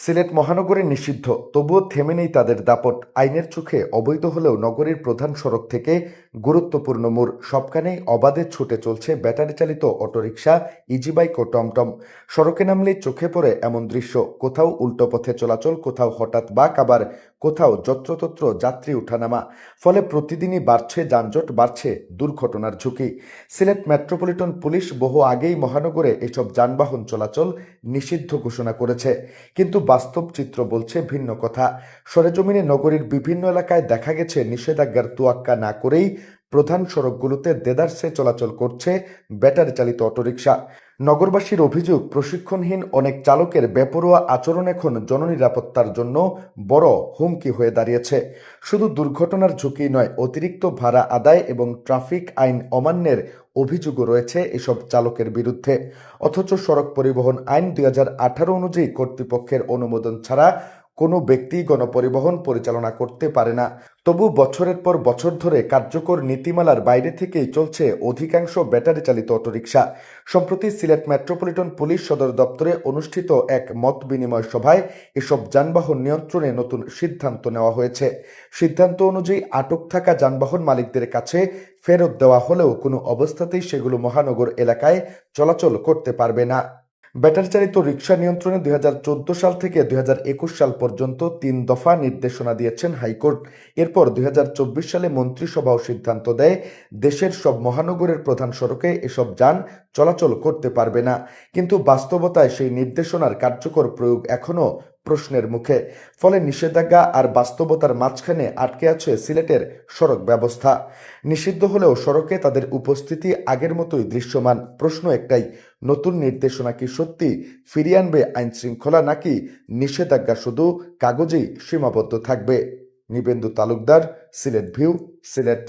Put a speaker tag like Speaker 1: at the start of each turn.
Speaker 1: সিলেট মহানগরে নিষিদ্ধ, তবুও থেমে নেই তাদের দাপট। আইনের চোখে অবৈধ হলেও নগরীর প্রধান সড়ক থেকে গুরুত্বপূর্ণ মোড় সবখানেই অবাধে ছুটে চলছে ব্যাটারি চালিত অটোরিকশা, ইজিবাইক ও টমটম। সড়কে নামলেই চোখে পড়ে এমন দৃশ্য, কোথাও উল্টো পথে চলাচল, কোথাও হঠাৎ বাঁক, আবার কোথাও যত্রতত্র যাত্রী উঠানামা। ফলে প্রতিদিনই বাড়ছে যানজট, বাড়ছে দুর্ঘটনার ঝুঁকি। সিলেট মেট্রোপলিটন পুলিশ বহু আগেই মহানগরে এসব যানবাহন চলাচল নিষিদ্ধ ঘোষণা করেছে, কিন্তু বাস্তব চিত্র বলছে ভিন্ন কথা। সরেজমিনে নগরীর বিভিন্ন এলাকায় দেখা গেছে নিষেধাজ্ঞার তোয়াক্কা না করেই প্রধান সড়কগুলোতে দেদারসে চলাচল করছে ব্যাটারি চালিত অটোরিকশা। নগরবাসীর অভিযোগ, প্রশিক্ষণহীন অনেক চালকের বেপরোয়া আচরণ এখন জননিরাপত্তার জন্য বড় হুমকি হয়ে দাঁড়িয়েছে। শুধু দুর্ঘটনার ঝুঁকি নয়, অতিরিক্ত ভাড়া আদায় এবং ট্রাফিক আইন অমান্যের অভিযোগও রয়েছে এসব চালকের বিরুদ্ধে। অথচ সড়ক পরিবহন আইন 2018 অনুযায়ী কর্তৃপক্ষের অনুমোদন ছাড়া কোনো ব্যক্তি গণপরিবহন পরিচালনা করতে পারে না। তবু বছরের পর বছর ধরে কার্যকর নীতিমালার বাইরে থেকেই চলছে অধিকাংশ ব্যাটারি চালিত অটোরিকশা। সম্প্রতি সিলেট মেট্রোপলিটন পুলিশ সদর দপ্তরে অনুষ্ঠিত এক মত বিনিময় সভায় এসব যানবাহন নিয়ন্ত্রণে নতুন সিদ্ধান্ত নেওয়া হয়েছে। সিদ্ধান্ত অনুযায়ী আটক থাকা যানবাহন মালিকদের কাছে ফেরত দেওয়া হলেও কোনো অবস্থাতেই সেগুলো মহানগর এলাকায় চলাচল করতে পারবে না। ব্যাটারি চালিত রিকশা নিয়ন্ত্রণে 2014 সাল থেকে 2021 সাল পর্যন্ত 3 দফা নির্দেশনা দিয়েছেন হাইকোর্ট। এরপর 2024 সালে মন্ত্রিসভাও সিদ্ধান্ত দেয় দেশের সব মহানগরের প্রধান সড়কে এসব যান চলাচল করতে পারবে না। কিন্তু বাস্তবতায় সেই নির্দেশনার কার্যকর প্রয়োগ এখনও প্রশ্নের মুখে। ফলে নিষেধাজ্ঞা আর বাস্তবতার মাঝখানে আটকে আছে সিলেটের সড়ক ব্যবস্থা। নিষিদ্ধ হলেও সড়কে তাদের উপস্থিতি আগের মতোই দৃশ্যমান। প্রশ্ন একটাই, নতুন নির্দেশনা কি সত্যি ফিরিয়ে আনবে আইন শৃঙ্খলা, নাকি নিষেধাজ্ঞা শুধু কাগজেই সীমাবদ্ধ থাকবে? নিবেন্দু তালুকদার, সিলেট ভিউ, সিলেট।